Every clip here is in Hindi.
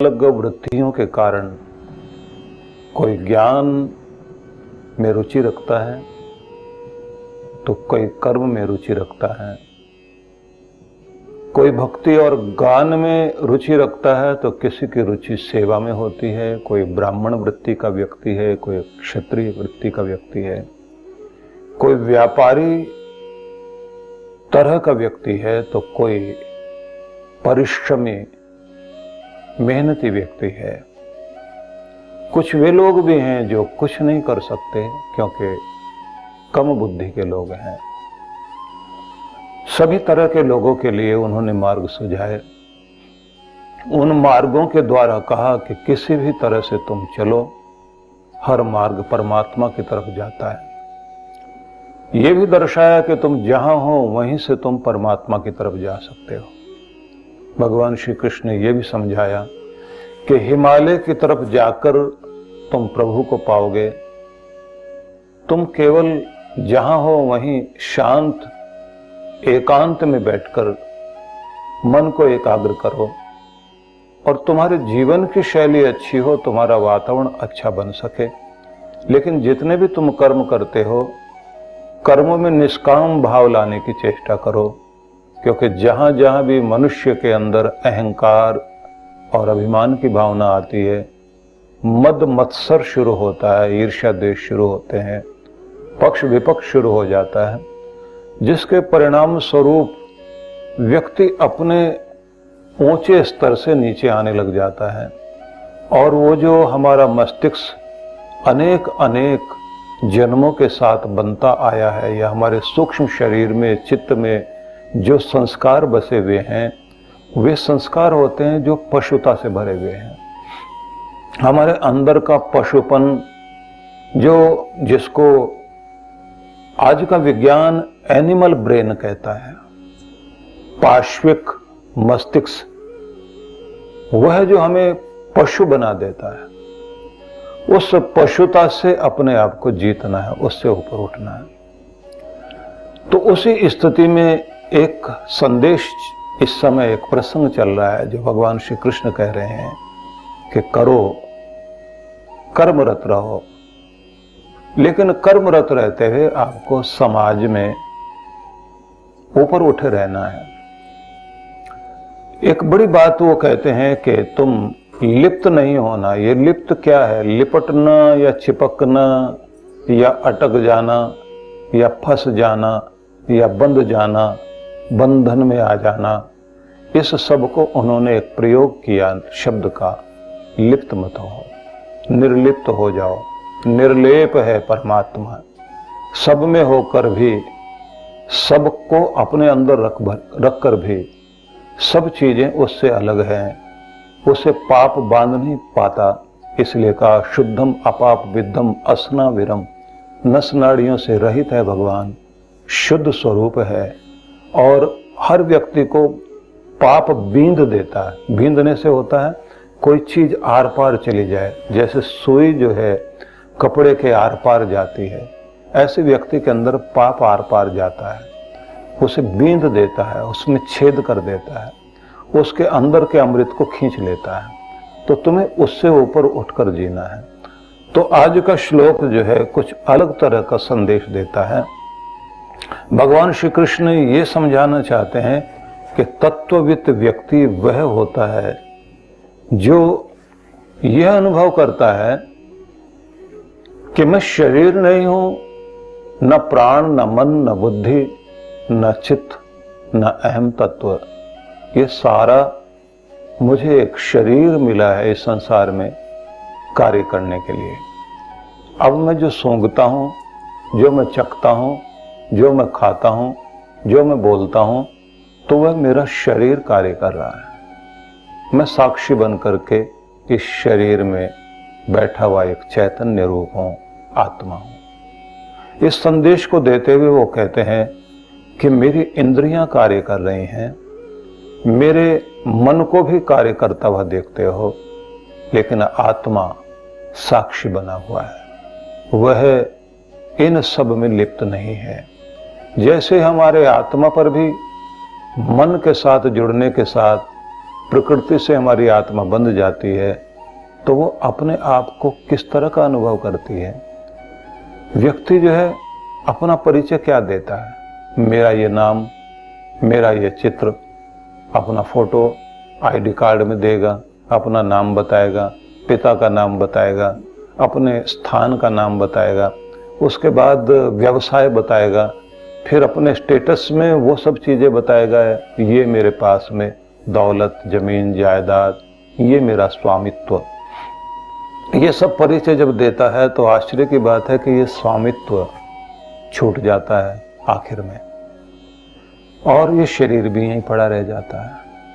अलग वृत्तियों के कारण कोई ज्ञान में रुचि रखता है तो कोई कर्म में रुचि रखता है, कोई भक्ति और गान में रुचि रखता है तो किसी की रुचि सेवा में होती है, कोई ब्राह्मण वृत्ति का व्यक्ति है, कोई क्षत्रिय वृत्ति का व्यक्ति है, कोई व्यापारी तरह का व्यक्ति है तो कोई परिश्रमी मेहनती व्यक्ति है। कुछ वे लोग भी हैं जो कुछ नहीं कर सकते क्योंकि कम बुद्धि के लोग हैं। सभी तरह के लोगों के लिए उन्होंने मार्ग सुझाए। उन मार्गों के द्वारा कहा कि किसी भी तरह से तुम चलो, हर मार्ग परमात्मा की तरफ जाता है। यह भी दर्शाया कि तुम जहां हो वहीं से तुम परमात्मा की तरफ जा सकते हो। भगवान श्री कृष्ण ने यह भी समझाया कि हिमालय की तरफ जाकर तुम प्रभु को पाओगे। तुम केवल जहां हो वहीं शांत एकांत में बैठकर मन को एकाग्र करो और तुम्हारे जीवन की शैली अच्छी हो, तुम्हारा वातावरण अच्छा बन सके। लेकिन जितने भी तुम कर्म करते हो, कर्मों में निष्काम भाव लाने की चेष्टा करो, क्योंकि जहां जहां भी मनुष्य के अंदर अहंकार और अभिमान की भावना आती है, मद मत्सर शुरू होता है, ईर्ष्या द्वेष शुरू होते हैं, पक्ष विपक्ष शुरू हो जाता है, जिसके परिणाम स्वरूप व्यक्ति अपने ऊंचे स्तर से नीचे आने लग जाता है। और वो जो हमारा मस्तिष्क अनेक अनेक जन्मों के साथ बनता आया है, या हमारे सूक्ष्म शरीर में चित्त में जो संस्कार बसे हुए हैं, वे संस्कार होते हैं जो पशुता से भरे हुए हैं। हमारे अंदर का पशुपन, जिसको आज का विज्ञान एनिमल ब्रेन कहता है, पार्श्विक मस्तिष्क, वह जो हमें पशु बना देता है, उस पशुता से अपने आप को जीतना है, उससे ऊपर उठना है। तो उसी स्थिति में एक संदेश, इस समय एक प्रसंग चल रहा है जो भगवान श्री कृष्ण कह रहे हैं कि करो, कर्मरत रहो, लेकिन कर्मरत रहते हुए आपको समाज में ऊपर उठे रहना है। एक बड़ी बात वो कहते हैं कि तुम लिप्त नहीं होना। ये लिप्त क्या है? लिपटना या चिपकना या अटक जाना या फंस जाना या बंध जाना, बंधन में आ जाना, इस सब को उन्होंने एक प्रयोग किया शब्द का, लिप्त मत हो, निर्लिप्त हो जाओ। निर्लेप है परमात्मा, सब में होकर भी, सबको अपने अंदर रख कर भी सब चीजें उससे अलग हैं, उसे पाप बांध नहीं पाता। इसलिए कहा शुद्धम अपाप विद्धम असना विरम, नस नाड़ियों से रहित है भगवान, शुद्ध स्वरूप है और हर व्यक्ति को पाप बींध देता है। बींधने से होता है कोई चीज आर पार चली जाए, जैसे सुई जो है कपड़े के आर पार जाती है, ऐसे व्यक्ति के अंदर पाप आर पार जाता है, उसे बींध देता है, उसमें छेद कर देता है, उसके अंदर के अमृत को खींच लेता है। तो तुम्हें उससे ऊपर उठकर जीना है। तो आज का श्लोक जो है कुछ अलग तरह का संदेश देता है। भगवान श्री कृष्ण ये समझाना चाहते हैं कि तत्ववित्त व्यक्ति वह होता है जो यह अनुभव करता है कि मैं शरीर नहीं हूं, न प्राण, न मन, न बुद्धि, न चित्त, न अहम तत्व। ये सारा मुझे एक शरीर मिला है इस संसार में कार्य करने के लिए। अब मैं जो सूंघता हूं, जो मैं चखता हूं, जो मैं खाता हूं, जो मैं बोलता हूं, तो वह मेरा शरीर कार्य कर रहा है। मैं साक्षी बन करके इस शरीर में बैठा हुआ एक चैतन्य रूप हूं, आत्मा हूं। इस संदेश को देते हुए वो कहते हैं कि मेरी इंद्रियां कार्य कर रही हैं, मेरे मन को भी कार्य करता हुआ देखते हो, लेकिन आत्मा साक्षी बना हुआ है, वह इन सब में लिप्त नहीं है। जैसे हमारे आत्मा पर भी मन के साथ जुड़ने के साथ प्रकृति से हमारी आत्मा बंध जाती है तो वो अपने आप को किस तरह का अनुभव करती है। व्यक्ति जो है अपना परिचय क्या देता है, मेरा ये नाम, मेरा ये चित्र, अपना फोटो आईडी कार्ड में देगा, अपना नाम बताएगा, पिता का नाम बताएगा, अपने स्थान का नाम बताएगा, उसके बाद व्यवसाय बताएगा, फिर अपने स्टेटस में वो सब चीज़ें बताएगा, ये मेरे पास में दौलत, जमीन, जायदाद, ये मेरा स्वामित्व। ये सब परिचय जब देता है तो आश्चर्य की बात है कि ये स्वामित्व छूट जाता है आखिर में, और ये शरीर भी यहीं पड़ा रह जाता है।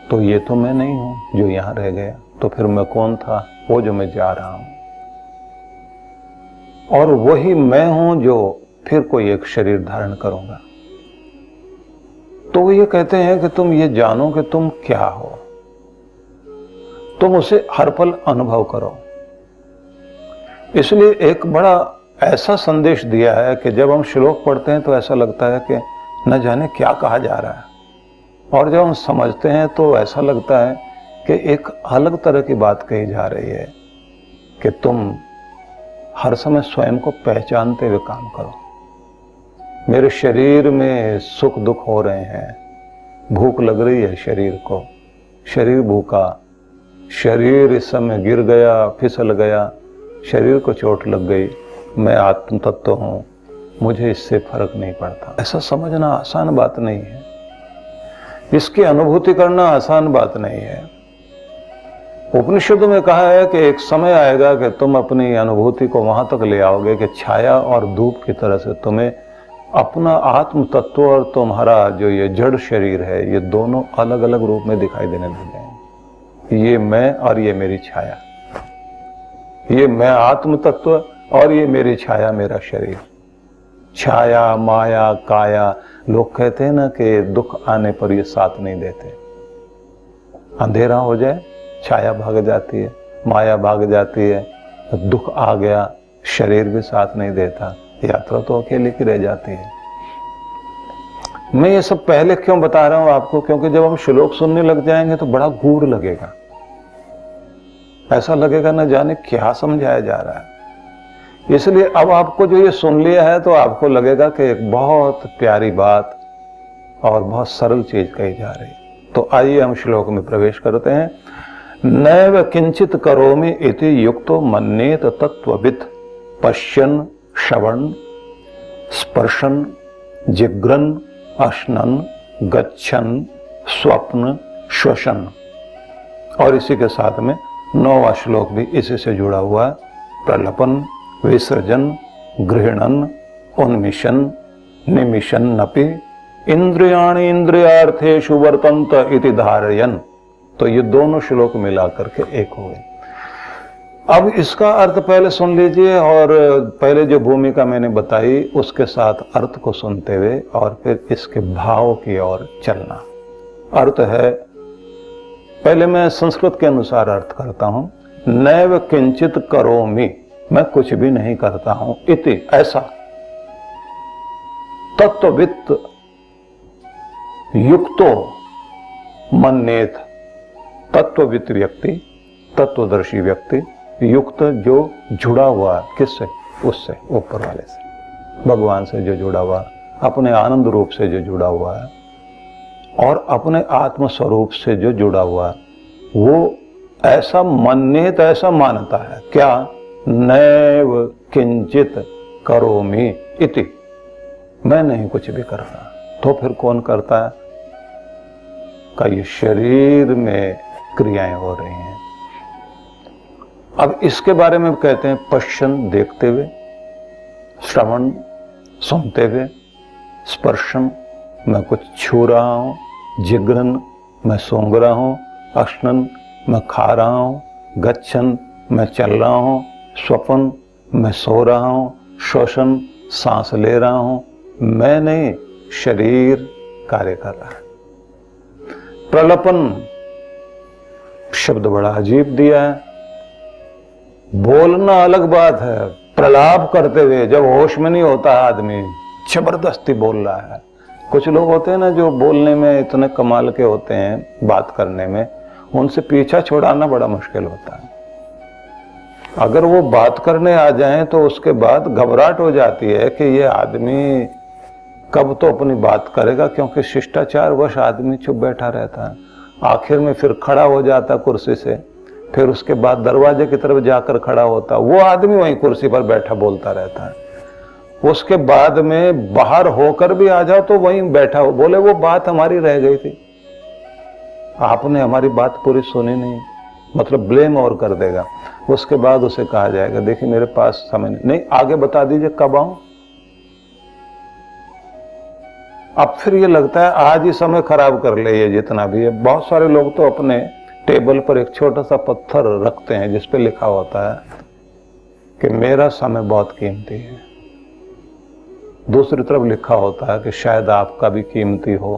तो ये तो मैं नहीं हूं जो यहां रह गया, तो फिर मैं कौन था वो जो मैं जा रहा हूं, और वही मैं हूं जो फिर कोई एक शरीर धारण करूंगा। तो वो ये कहते हैं कि तुम ये जानो कि तुम क्या हो, तुम उसे हर पल अनुभव करो। इसलिए एक बड़ा ऐसा संदेश दिया है कि जब हम श्लोक पढ़ते हैं तो ऐसा लगता है कि न जाने क्या कहा जा रहा है, और जब हम समझते हैं तो ऐसा लगता है कि एक अलग तरह की बात कही जा रही है कि तुम हर समय स्वयं को पहचानते हुए काम करो। मेरे शरीर में सुख दुख हो रहे हैं, भूख लग रही है शरीर को, शरीर भूखा, शरीर इस समय गिर गया, फिसल गया, शरीर को चोट लग गई, मैं आत्म तत्व हूं, मुझे इससे फर्क नहीं पड़ता। ऐसा समझना आसान बात नहीं है, इसकी अनुभूति करना आसान बात नहीं है। उपनिषदों में कहा है कि एक समय आएगा कि तुम अपनी अनुभूति को वहां तक ले आओगे कि छाया और धूप की तरह से तुम्हें अपना आत्म तत्व और तुम्हारा जो ये जड़ शरीर है, ये दोनों अलग अलग रूप में दिखाई देने लग जाएंगे। ये मैं और ये मेरी छाया, ये मैं आत्म तत्व और ये मेरी छाया, मेरा शरीर। छाया, माया, काया, लोग कहते हैं ना कि दुख आने पर ये साथ नहीं देते। अंधेरा हो जाए छाया भाग जाती है, माया भाग जाती है, दुख आ गया शरीर भी साथ नहीं देता, यात्रा तो अकेले की रह जाती है। मैं ये सब पहले क्यों बता रहा हूं आपको, क्योंकि जब हम श्लोक सुनने लग जाएंगे तो बड़ा गूढ़ लगेगा, ऐसा लगेगा न जाने क्या समझाया जा रहा है। इसलिए अब आपको जो ये सुन लिया है तो आपको लगेगा कि एक बहुत प्यारी बात और बहुत सरल चीज कही जा रही है। तो आइए हम श्लोक में प्रवेश करते हैं। नैव किंचित करोमि इति युक्तो मन्येत तत्ववित् पश्यन् श्रवण स्पर्शन जिग्रन अश्नन गच्छन स्वप्न श्वसन। और इसी के साथ में 9वां श्लोक भी इसी से जुड़ा हुआ है। प्रलपन विसर्जन गृहणन उन्मिशन निमिशन नपि इंद्रियाणि इंद्रियार्थेषु वर्तन्त इति धारयन्। तो ये दोनों श्लोक मिला करके एक हो गए। अब इसका अर्थ पहले सुन लीजिए, और पहले जो भूमिका मैंने बताई उसके साथ अर्थ को सुनते हुए और फिर इसके भाव की ओर चलना। अर्थ है, पहले मैं संस्कृत के अनुसार अर्थ करता हूं। नैव किंचित करोमि, मैं कुछ भी नहीं करता हूं, इति ऐसा, तत्ववित्त युक्तो मन्येत, तत्ववित्त व्यक्ति, तत्वदर्शी व्यक्ति, युक्त जो जुड़ा हुआ किससे, उससे, ऊपर वाले से, भगवान से जो जुड़ा हुआ, अपने आनंद रूप से जो जुड़ा हुआ है और अपने आत्म स्वरूप से जो जुड़ा हुआ है, वो ऐसा मन्येत, ऐसा मानता है। क्या? नैव किंचित करोमि इति, मैं नहीं कुछ भी करता। तो फिर कौन करता है? का ये शरीर में क्रियाएं हो रही हैं। अब इसके बारे में कहते हैं पश्चन, देखते हुए, श्रवण, सुनते हुए, स्पर्शन, मैं कुछ छू रहा हूं, जिग्रन, मैं सूंघ रहा हूं, अश्नन, मैं खा रहा हूं, गच्छन, मैं चल रहा हूं, स्वपन, मैं सो रहा हूं, श्वसन, सांस ले रहा हूं, मैं नहीं, शरीर कार्य कर रहा है। प्रलपन शब्द बड़ा अजीब दिया है। बोलना अलग बात है, प्रलाप करते हुए, जब होश में नहीं होता आदमी, जबरदस्ती बोल रहा है। कुछ लोग होते हैं ना जो बोलने में इतने कमाल के होते हैं, बात करने में, उनसे पीछा छुड़ाना बड़ा मुश्किल होता है। अगर वो बात करने आ जाएं तो उसके बाद घबराहट हो जाती है कि ये आदमी कब तो अपनी बात करेगा, क्योंकि शिष्टाचार वश आदमी चुप बैठा रहता है। आखिर में फिर खड़ा हो जाता कुर्सी से, फिर उसके बाद दरवाजे की तरफ जाकर खड़ा होता, वो आदमी वहीं कुर्सी पर बैठा बोलता रहता है। उसके बाद में बाहर होकर भी आ जाओ तो वहीं बैठा हो, बोले वो बात हमारी रह गई थी, आपने हमारी बात पूरी सुनी नहीं, मतलब ब्लेम और कर देगा। उसके बाद उसे कहा जाएगा देखिए मेरे पास समय नहीं, आगे बता दीजिए कब आऊं। अब फिर ये लगता है आज ही समय खराब कर ले, ये जितना भी है। बहुत सारे लोग तो अपने टेबल पर एक छोटा सा पत्थर रखते हैं जिस पे लिखा होता है कि मेरा समय बहुत कीमती है। दूसरी तरफ लिखा होता है कि शायद आपका भी कीमती हो।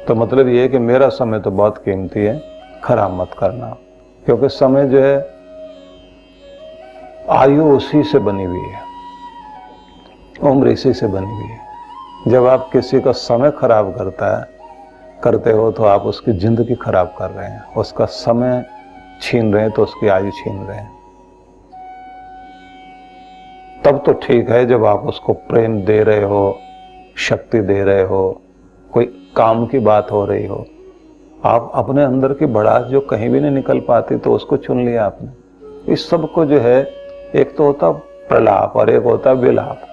तो मतलब ये है कि मेरा समय तो बहुत कीमती है, खराब मत करना, क्योंकि समय जो है आयु उसी से बनी हुई है, उम्र इसी से बनी हुई है। जब आप किसी का समय खराब करते हो तो आप उसकी जिंदगी खराब कर रहे हैं, उसका समय छीन रहे हैं तो उसकी आयु छीन रहे हैं। तब तो ठीक है जब आप उसको प्रेम दे रहे हो, शक्ति दे रहे हो, कोई काम की बात हो रही हो। आप अपने अंदर की भड़ास जो कहीं भी नहीं निकल पाती तो उसको चुन लिया आपने। इस सब को जो है, एक तो होता प्रलाप और एक होता विलाप।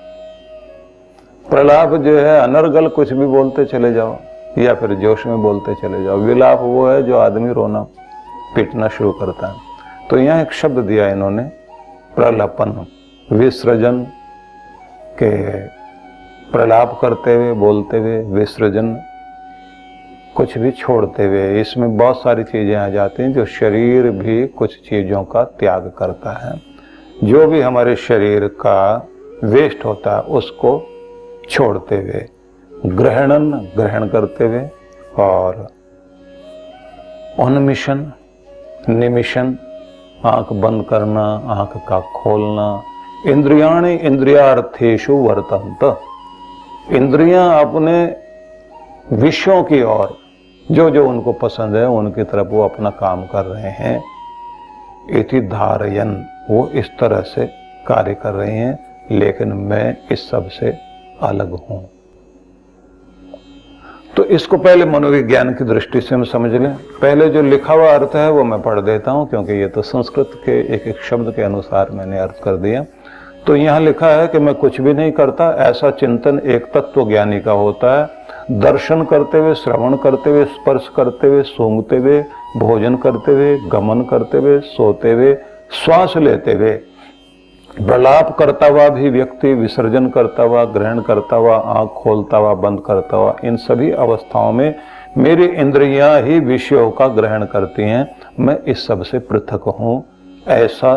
प्रलाप जो है अनर्गल कुछ भी बोलते चले जाओ या फिर जोश में बोलते चले जाओ। विलाप वो है जो आदमी रोना पीटना शुरू करता है। तो यहाँ एक शब्द दिया इन्होंने, प्रलापन, विसर्जन के, प्रलाप करते हुए, बोलते हुए, विसर्जन कुछ भी छोड़ते हुए। इसमें बहुत सारी चीजें आ जाती हैं। जो शरीर भी कुछ चीजों का त्याग करता है, जो भी हमारे शरीर का वेस्ट होता है उसको छोड़ते हुए, ग्रहण करते हुए, और उन्मिशन, निमिशन, आंख बंद करना, आंख का खोलना। इंद्रियाणि इंद्रियार्थेषु वर्तन्त, इंद्रियां अपने विषयों की ओर जो जो उनको पसंद है उनकी तरफ वो अपना काम कर रहे हैं। इति धारयन, वो इस तरह से कार्य कर रहे हैं, लेकिन मैं इस सब से अलग हूं। तो इसको पहले मनोविज्ञान की दृष्टि से हम समझ लें। पहले जो लिखा हुआ अर्थ है वो मैं पढ़ देता हूं, क्योंकि ये तो संस्कृत के एक एक शब्द के अनुसार मैंने अर्थ कर दिया। तो यहां लिखा है कि मैं कुछ भी नहीं करता, ऐसा चिंतन एक तत्व ज्ञानी का होता है। दर्शन करते हुए, श्रवण करते हुए, स्पर्श करते हुए, सूंघते हुए, भोजन करते हुए, गमन करते हुए, सोते हुए, श्वास लेते हुए, प्रलाप करता हुआ भी व्यक्ति, विसर्जन करता हुआ, ग्रहण करता हुआ, आंख खोलता हुआ, बंद करता हुआ, इन सभी अवस्थाओं में मेरी इंद्रियां ही विषयों का ग्रहण करती हैं। मैं इस सब से पृथक हूं, ऐसा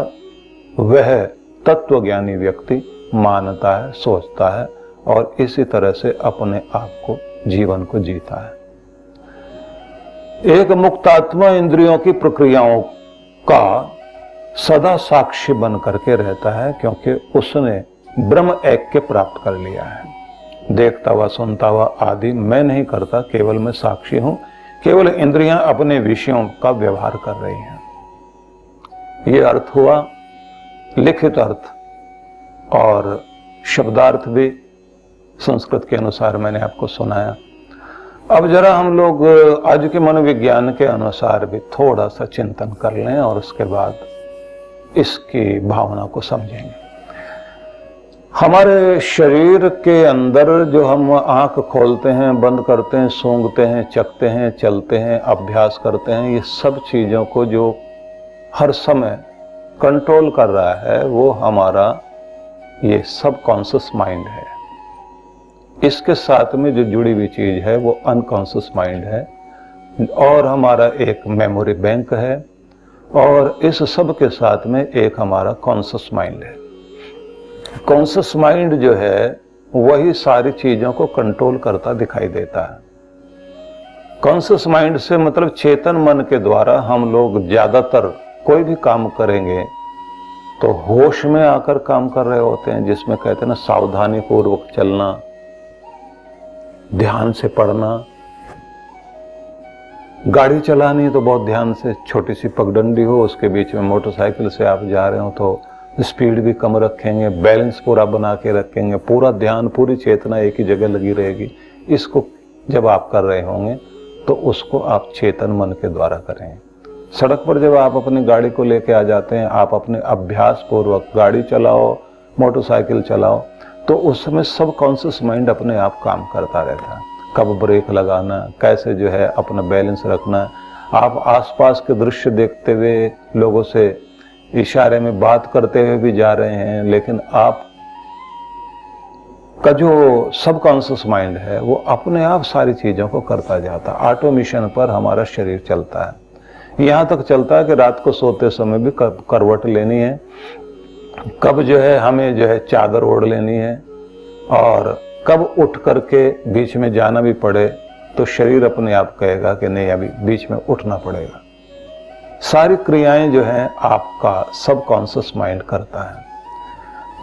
वह तत्वज्ञानी व्यक्ति मानता है, सोचता है, और इसी तरह से अपने आप को, जीवन को जीता है। एक मुक्तात्मा इंद्रियों की प्रक्रियाओं का सदा साक्षी बन करके रहता है, क्योंकि उसने ब्रह्म ऐक्य प्राप्त कर लिया है। देखता हुआ, सुनता हुआ आदि मैं नहीं करता, केवल मैं साक्षी हूं। केवल इंद्रियां अपने विषयों का व्यवहार कर रही हैं। ये अर्थ हुआ लिखित अर्थ, और शब्दार्थ भी संस्कृत के अनुसार मैंने आपको सुनाया। अब जरा हम लोग आज के मनोविज्ञान के अनुसार भी थोड़ा सा चिंतन कर लें और उसके बाद इसकी भावना को समझेंगे। हमारे शरीर के अंदर जो हम आंख खोलते हैं, बंद करते हैं, सूंघते हैं, चखते हैं, चलते हैं, अभ्यास करते हैं, ये सब चीजों को जो हर समय कंट्रोल कर रहा है वो हमारा ये सब कॉन्शियस माइंड है। इसके साथ में जो जुड़ी हुई चीज है वो अनकॉन्शियस माइंड है, और हमारा एक मेमोरी बैंक है, और इस सब के साथ में एक हमारा कॉन्शियस माइंड है। कॉन्शियस माइंड जो है वही सारी चीजों को कंट्रोल करता दिखाई देता है। कॉन्शियस माइंड से मतलब चेतन मन के द्वारा हम लोग ज्यादातर कोई भी काम करेंगे तो होश में आकर काम कर रहे होते हैं, जिसमें कहते हैं ना सावधानी पूर्वक चलना, ध्यान से पढ़ना, गाड़ी चलानी है तो बहुत ध्यान से, छोटी सी पगडंडी हो, उसके बीच में मोटरसाइकिल से आप जा रहे हो तो स्पीड भी कम रखेंगे, बैलेंस पूरा बना के रखेंगे, पूरा ध्यान पूरी चेतना एक ही जगह लगी रहेगी। इसको जब आप कर रहे होंगे तो उसको आप चेतन मन के द्वारा करें। सड़क पर जब आप अपनी गाड़ी को लेके आ जाते हैं, आप अपने अभ्यास पूर्वक गाड़ी चलाओ, मोटरसाइकिल चलाओ, तो उस समय सब कॉन्शियस माइंड अपने आप काम करता रहता है। कब ब्रेक लगाना, कैसे जो है अपना बैलेंस रखना। आप आसपास के दृश्य देखते हुए लोगों से इशारे में बात करते हुए भी जा रहे हैं, लेकिन आप का जो सबकॉन्शियस माइंड है वो अपने आप सारी चीजों को करता जाता है। ऑटोमेशन पर हमारा शरीर चलता है। यहाँ तक चलता है कि रात को सोते समय भी करवट लेनी है, कब जो है हमें जो है चादर ओढ़ लेनी है, और कब उठ करके बीच में जाना भी पड़े तो शरीर अपने आप कहेगा कि नहीं अभी बीच में उठना पड़ेगा। सारी क्रियाएं जो हैं आपका सबकॉन्शियस माइंड करता है।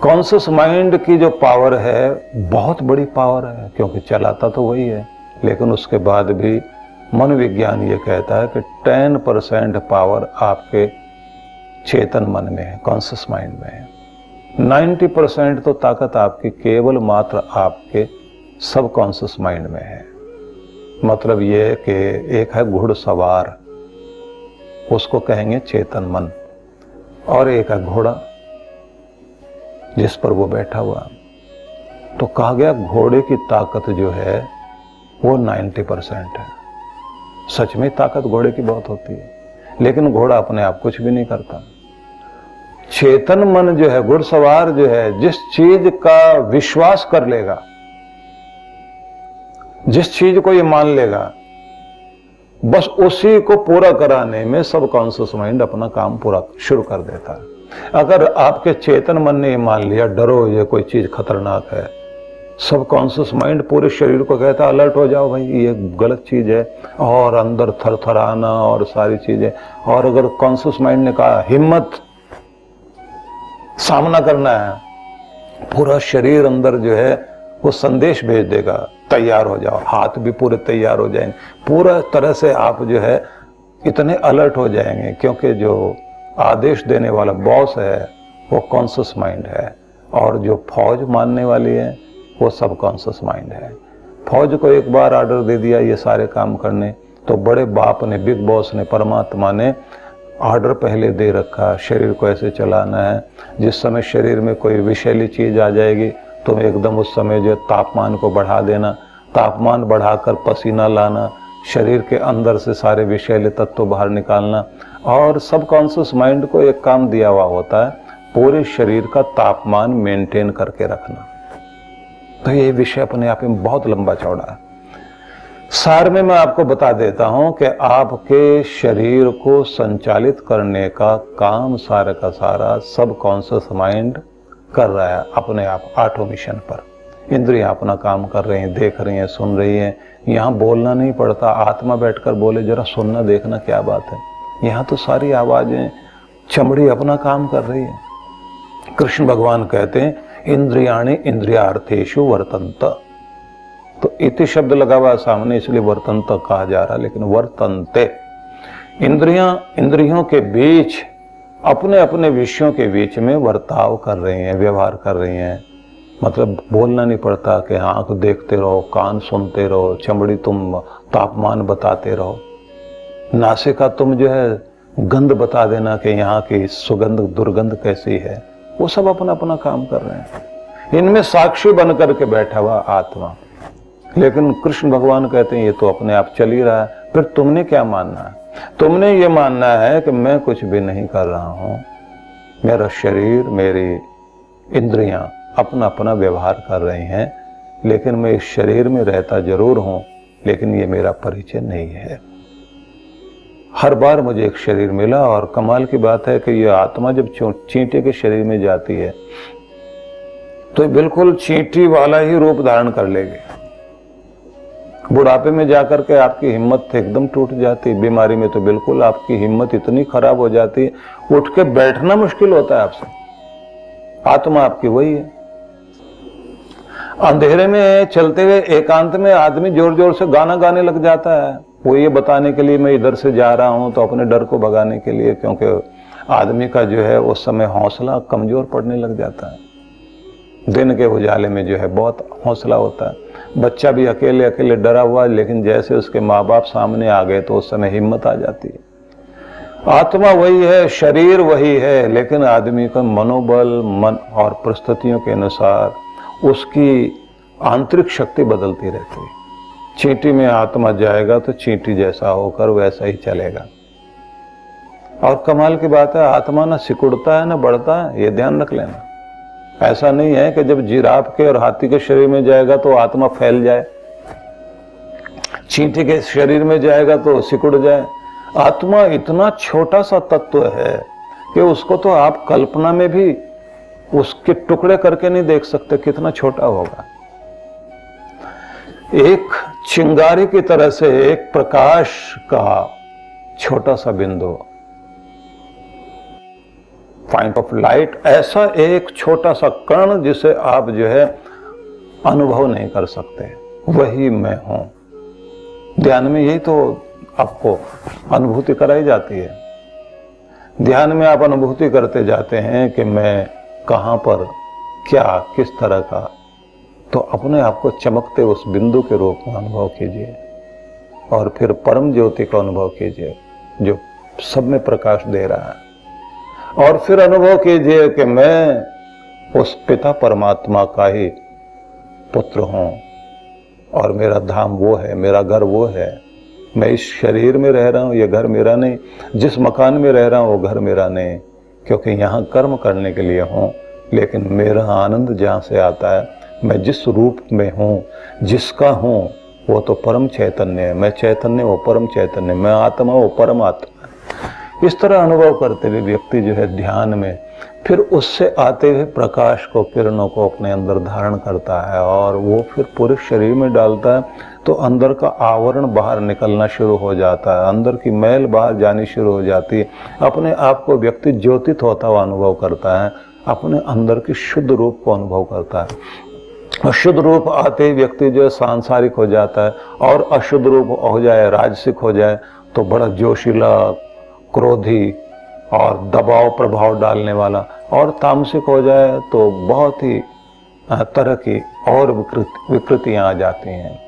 कॉन्शियस माइंड की जो पावर है बहुत बड़ी पावर है, क्योंकि चलाता तो वही है, लेकिन उसके बाद भी मनोविज्ञान ये कहता है कि 10% पावर आपके चेतन मन में है, कॉन्शियस माइंड में है। 90% तो ताकत आपकी केवल मात्र आपके सबकॉन्शियस माइंड में है। मतलब ये है कि एक है घुड़सवार, उसको कहेंगे चेतन मन, और एक है घोड़ा जिस पर वो बैठा हुआ। तो कहा गया घोड़े की ताकत जो है वो 90% है। सच में ताकत घोड़े की बहुत होती है, लेकिन घोड़ा अपने आप कुछ भी नहीं करता। चेतन मन जो है, घुड़सवार जो है, जिस चीज का विश्वास कर लेगा, जिस चीज को ये मान लेगा, बस उसी को पूरा कराने में सबकॉन्शियस माइंड अपना काम पूरा शुरू कर देता है। अगर आपके चेतन मन ने मान लिया डरो ये कोई चीज खतरनाक है, सबकॉन्शियस माइंड पूरे शरीर को कहता है अलर्ट हो जाओ भाई ये गलत चीज है, और अंदर थरथराना और सारी चीजें। और अगर कॉन्शियस माइंड ने कहा हिम्मत, सामना करना है, पूरा शरीर अंदर जो है वो संदेश भेज देगा तैयार हो जाओ, हाथ भी पूरे तैयार हो जाएंगे, पूरा तरह से आप जो है इतने अलर्ट हो जाएंगे, क्योंकि जो आदेश देने वाला बॉस है वो कॉन्शियस माइंड है, और जो फौज मानने वाली है वो सब कॉन्शियस माइंड है। फौज को एक बार ऑर्डर दे दिया ये सारे काम करने, तो बड़े बाप ने, बिग बॉस ने, परमात्मा ने ऑर्डर पहले दे रखा, शरीर को ऐसे चलाना है। जिस समय शरीर में कोई विषैली चीज आ जाएगी तो एकदम उस समय जो तापमान को बढ़ा देना, तापमान बढ़ाकर पसीना लाना, शरीर के अंदर से सारे विषैले तत्व बाहर निकालना। और सबकॉन्शियस माइंड को एक काम दिया हुआ होता है, पूरे शरीर का तापमान मेंटेन करके रखना। तो ये विषय अपने आप में बहुत लंबा चौड़ा है। सार में मैं आपको बता देता हूं कि आपके शरीर को संचालित करने का काम सारा का सारा सबकॉन्शियस माइंड कर रहा है अपने आप, ऑटोमेशन पर। इंद्रियां अपना काम कर रही हैं, देख रही हैं, सुन रही हैं। यहाँ बोलना नहीं पड़ता, आत्मा बैठकर बोले जरा सुनना देखना क्या बात है। यहाँ तो सारी आवाजें, चमड़ी अपना काम कर रही है। कृष्ण भगवान कहते हैं इंद्रियाणि इंद्रियार्थेषु वर्तन्त। तो इति शब्द लगा हुआ सामने, इसलिए वर्तन्त कहा जा रहा, लेकिन वर्तन्ते। इंद्रियों के बीच अपने अपने विषयों के बीच में वर्ताव कर रही हैं, व्यवहार कर रही हैं। मतलब बोलना नहीं पड़ता कि आंख देखते रहो, कान सुनते रहो, चमड़ी तुम तापमान बताते रहो, नासिका तुम जो है गंध बता देना कि यहाँ की सुगंध दुर्गंध कैसी है। वो सब अपना अपना काम कर रहे हैं, इनमें साक्षी बन करके बैठा हुआ आत्मा। लेकिन कृष्ण भगवान कहते हैं ये तो अपने आप चल ही रहा है। फिर तुमने क्या मानना है? तुमने ये मानना है कि मैं कुछ भी नहीं कर रहा हूं, मेरा शरीर, मेरी इंद्रियां अपना अपना व्यवहार कर रही हैं, लेकिन मैं इस शरीर में रहता जरूर हूं, लेकिन ये मेरा परिचय नहीं है। हर बार मुझे एक शरीर मिला, और कमाल की बात है कि ये आत्मा जब चींटी के शरीर में जाती है तो बिल्कुल चींटी वाला ही रूप धारण कर लेगी। बुढ़ापे में जाकर के आपकी हिम्मत एकदम टूट जाती, बीमारी में तो बिल्कुल आपकी हिम्मत इतनी खराब हो जाती है, उठ के बैठना मुश्किल होता है आपसे। आत्मा आपकी वही है। अंधेरे में चलते हुए एकांत में आदमी जोर जोर से गाना गाने लग जाता है, वो ये बताने के लिए मैं इधर से जा रहा हूँ, तो अपने डर को भगाने के लिए, क्योंकि आदमी का जो है उस समय हौसला कमजोर पड़ने लग जाता है। दिन के उजाले में जो है बहुत हौसला होता है। बच्चा भी अकेले अकेले डरा हुआ है, लेकिन जैसे उसके माँ बाप सामने आ गए तो उस समय हिम्मत आ जाती है। आत्मा वही है, शरीर वही है, लेकिन आदमी का मनोबल, मन और परिस्थितियों के अनुसार उसकी आंतरिक शक्ति बदलती रहती है। चींटी में आत्मा जाएगा तो चींटी जैसा होकर वैसा ही चलेगा। और कमाल की बात है, आत्मा ना सिकुड़ता है ना बढ़ता है, ये ध्यान रख लेना। ऐसा नहीं है कि जब जिराफ के और हाथी के शरीर में जाएगा तो आत्मा फैल जाए, चींटी के शरीर में जाएगा तो सिकुड़ जाए। आत्मा इतना छोटा सा तत्व है कि उसको तो आप कल्पना में भी उसके टुकड़े करके नहीं देख सकते, कितना छोटा होगा। एक चिंगारी की तरह से, एक प्रकाश का छोटा सा बिंदु, पॉइंट ऑफ लाइट, ऐसा एक छोटा सा कण जिसे आप जो है अनुभव नहीं कर सकते, वही मैं हूं। ध्यान में यही तो आपको अनुभूति कराई जाती है। ध्यान में आप अनुभूति करते जाते हैं कि मैं कहां पर, क्या, किस तरह का, तो अपने आप को चमकते उस बिंदु के रूप में अनुभव कीजिए और फिर परम ज्योति का अनुभव कीजिए जो सब में प्रकाश दे रहा है। और फिर अनुभव कीजिए कि मैं उस पिता परमात्मा का ही पुत्र हूं और मेरा धाम वो है, मेरा घर वो है। मैं इस शरीर में रह रहा हूं, ये घर मेरा नहीं। जिस मकान में रह रहा हूं वो घर मेरा नहीं, क्योंकि यहां कर्म करने के लिए हूं, लेकिन मेरा आनंद जहां से आता है, मैं जिस रूप में हूं, जिसका हूं, वो तो परम चैतन्य है। मैं चैतन्य, वो परम चैतन्य, मैं आत्मा, वो परम आत्मा। इस तरह अनुभव करते हुए व्यक्ति जो है ध्यान में फिर उससे आते हुए प्रकाश को, किरणों को अपने अंदर धारण करता है और वो फिर पूरे शरीर में डालता है, तो अंदर का आवरण बाहर निकलना शुरू हो जाता है, अंदर की मैल बाहर जानी शुरू हो जाती है। अपने आप को व्यक्ति ज्योतित होता हुआ अनुभव करता है, अपने अंदर की शुद्ध रूप को अनुभव करता है। अशुद्ध रूप आते ही व्यक्ति जो है सांसारिक हो जाता है, और अशुद्ध रूप हो जाए, राजसिक हो जाए, तो बड़ा जोशीला, क्रोधी और दबाव प्रभाव डालने वाला, और तामसिक हो जाए तो बहुत ही तरह की और विकृतियां आ जाती हैं।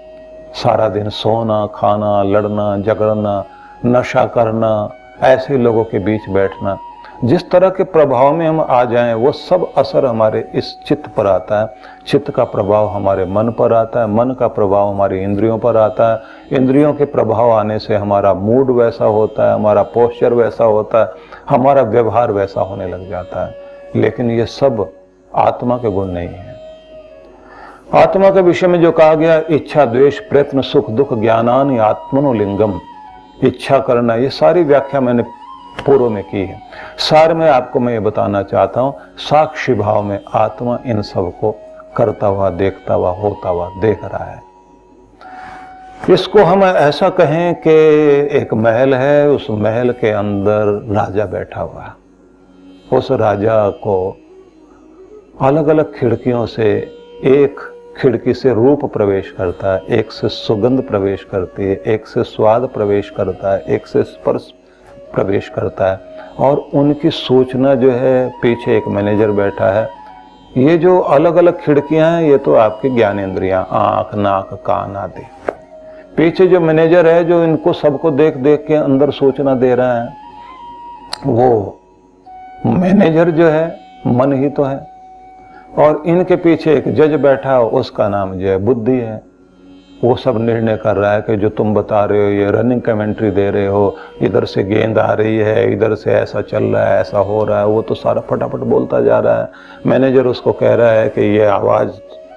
सारा दिन सोना, खाना, लड़ना, झगड़ना, नशा करना, ऐसे लोगों के बीच बैठना, जिस तरह के प्रभाव में हम आ जाएं वो सब असर हमारे इस चित्त पर आता है। चित्त का प्रभाव हमारे मन पर आता है, मन का प्रभाव हमारी इंद्रियों पर आता है, इंद्रियों के प्रभाव आने से हमारा मूड वैसा होता है, हमारा पोस्चर वैसा होता है, हमारा व्यवहार वैसा होने लग जाता है। लेकिन ये सब आत्मा के गुण नहीं है। आत्मा के विषय में जो कहा गया, इच्छा, द्वेष, प्रयत्न, सुख, दुख, ज्ञानानि आत्मनो लिंगम, इच्छा करना, ये सारी व्याख्या मैंने पूर्व में की है। सार में आपको मैं ये बताना चाहता हूं, साक्षी भाव में आत्मा इन सब को करता हुआ, देखता हुआ, होता हुआ देख रहा है। इसको हम ऐसा कहें कि एक महल है, उस महल के अंदर राजा बैठा हुआ है। उस राजा को अलग अलग खिड़कियों से, एक खिड़की से रूप प्रवेश करता है, एक से सुगंध प्रवेश करती है, एक से स्वाद प्रवेश करता है, एक से स्पर्श प्रवेश करता है, और उनकी सूचना जो है, पीछे एक मैनेजर बैठा है। ये जो अलग अलग खिड़कियां हैं, ये तो आपकी ज्ञानेंद्रियां, आंख, नाक, कान आदि। पीछे जो मैनेजर है, जो इनको सबको देख देख के अंदर सूचना दे रहा है, वो मैनेजर जो है मन ही तो है। और इनके पीछे एक जज बैठा हो, उसका नाम जो है बुद्धि है। वो सब निर्णय कर रहा है कि जो तुम बता रहे हो, ये रनिंग कमेंट्री दे रहे हो, इधर से गेंद आ रही है, इधर से ऐसा चल रहा है, ऐसा हो रहा है, वो तो सारा फटाफट बोलता जा रहा है। मैनेजर उसको कह रहा है कि ये आवाज़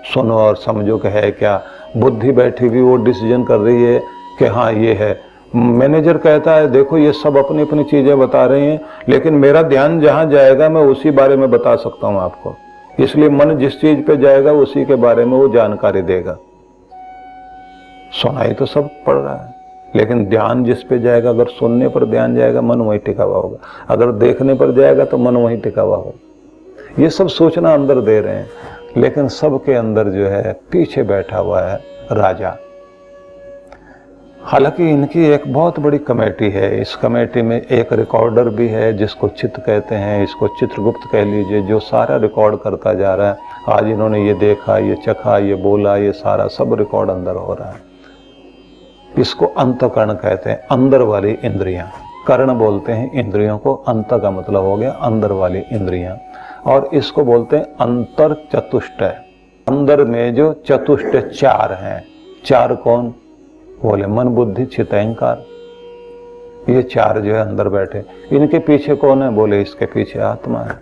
सुनो और समझो कि है क्या। बुद्धि बैठी हुई वो डिसीजन कर रही है कि हाँ ये है। मैनेजर कहता है देखो ये सब अपनी अपनी चीज़ें बता रहे हैं, लेकिन मेरा ध्यान जहाँ जाएगा मैं उसी बारे में बता सकता हूँ आपको, इसलिए मन जिस चीज़ पे जाएगा उसी के बारे में वो जानकारी देगा। सुनाई तो सब पड़ रहा है, लेकिन ध्यान जिस पे जाएगा, अगर सुनने पर ध्यान जाएगा मन वहीं टिका हुआ होगा, अगर देखने पर जाएगा तो मन वहीं टिका हुआ होगा। ये सब सूचना अंदर दे रहे हैं, लेकिन सबके अंदर जो है पीछे बैठा हुआ है राजा। हालांकि इनकी एक बहुत बड़ी कमेटी है। इस कमेटी में एक रिकॉर्डर भी है जिसको चित्त कहते हैं, इसको चित्रगुप्त कह लीजिए, जो सारा रिकॉर्ड करता जा रहा है। आज इन्होंने ये देखा, ये चखा, ये बोला, ये सारा सब रिकॉर्ड अंदर हो रहा है। इसको अंतःकरण कहते हैं, अंदर वाली इंद्रियां। कर्ण बोलते हैं इंद्रियों को, अंत का मतलब हो गया अंदर वाली इंद्रियां। और इसको बोलते हैं अंतर चतुष्टय। अंदर में जो चतुष्टय चार हैं। चार कौन? बोले मन बुद्धि चित्त अहंकार। ये चार जो है अंदर बैठे। इनके पीछे कौन है? बोले इसके पीछे आत्मा है।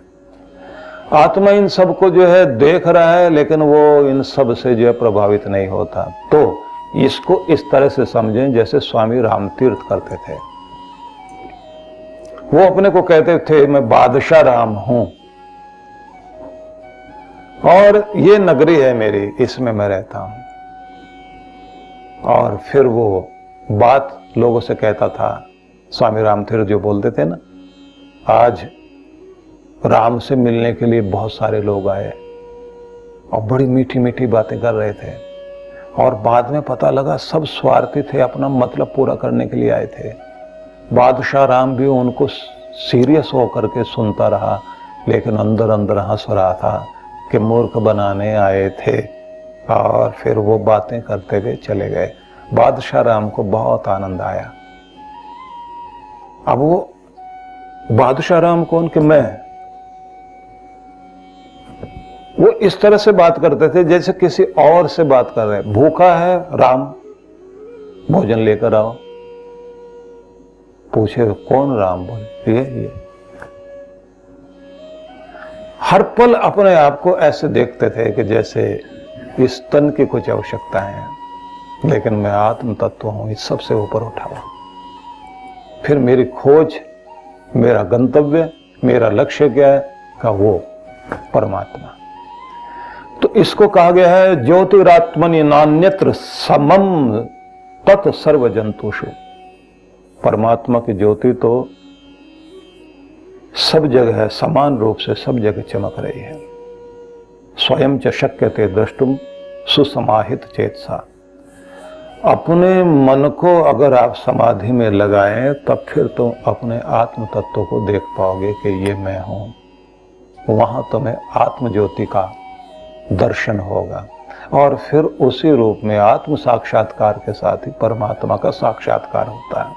आत्मा इन सब को जो है देख रहा है, लेकिन वो इन सब से जो है प्रभावित नहीं होता। तो इसको इस तरह से समझें जैसे स्वामी रामतीर्थ करते थे। वो अपने को कहते थे मैं बादशाह राम हूं और ये नगरी है मेरी, इसमें मैं रहता हूं। और फिर वो बात लोगों से कहता था। स्वामी रामतीर्थ जो बोलते थे ना, आज राम से मिलने के लिए बहुत सारे लोग आए और बड़ी मीठी मीठी बातें कर रहे थे, और बाद में पता लगा सब स्वार्थी थे, अपना मतलब पूरा करने के लिए आए थे। बादशाह राम भी उनको सीरियस होकर के सुनता रहा, लेकिन अंदर अंदर हंस रहा था कि मूर्ख बनाने आए थे। और फिर वो बातें करते हुए चले गए। बादशाह राम को बहुत आनंद आया। अब वो बादशाह राम कौन कि मैं, वो इस तरह से बात करते थे जैसे किसी और से बात कर रहे। भूखा है राम, भोजन लेकर आओ। पूछे कौन राम? बोले ये। हर पल अपने आप को ऐसे देखते थे कि जैसे इस तन की कुछ आवश्यकता है, लेकिन मैं आत्म तत्व हूं, इस सबसे ऊपर उठा हुआ। फिर मेरी खोज, मेरा गंतव्य, मेरा लक्ष्य क्या है? का वो परमात्मा। तो इसको कहा गया है ज्योतिरात्मनि नान्यत्र समम तत् सर्व जंतुषु। परमात्मा की ज्योति तो सब जगह है, समान रूप से सब जगह चमक रही है। स्वयं च शक्यते द्रष्टुम सुसमाहित चेतसा। अपने मन को अगर आप समाधि में लगाएं, तब फिर तो अपने आत्म तत्व को देख पाओगे कि ये मैं हूं। वहां तुम्हें आत्म ज्योति का दर्शन होगा, और फिर उसी रूप में आत्म साक्षात्कार के साथ ही परमात्मा का साक्षात्कार होता है।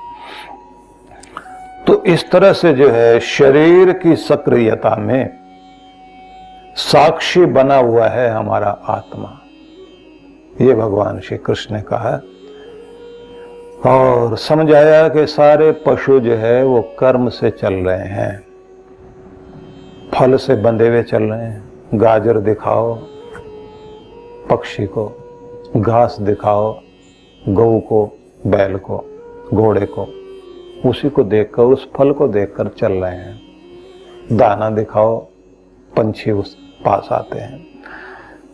तो इस तरह से जो है शरीर की सक्रियता में साक्षी बना हुआ है हमारा आत्मा। ये भगवान श्री कृष्ण ने कहा और समझाया कि सारे पशु जो है वो कर्म से चल रहे हैं, फल से बंधे हुए चल रहे हैं। गाजर दिखाओ पक्षी को, घास दिखाओ गऊ को, बैल को, घोड़े को, उसी को देखकर, उस फल को देखकर चल रहे हैं। दाना दिखाओ, पंछी उस पास आते हैं।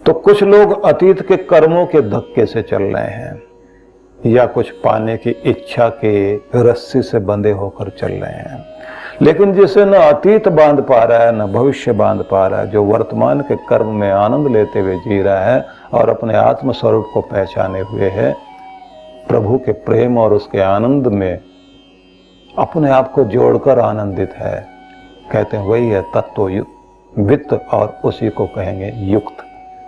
तो कुछ लोग अतीत के कर्मों के धक्के से चल रहे हैं, या कुछ पाने की इच्छा के रस्सी से बंधे होकर चल रहे हैं। लेकिन जिसे न अतीत बांध पा रहा है, न भविष्य बांध पा रहा है, जो वर्तमान के कर्म में आनंद लेते हुए जी रहा है और अपने आत्म स्वरूप को पहचाने हुए है, प्रभु के प्रेम और उसके आनंद में अपने आप को जोड़कर आनंदित है, कहते हैं वही है तत्व वित्त, और उसी को कहेंगे युक्त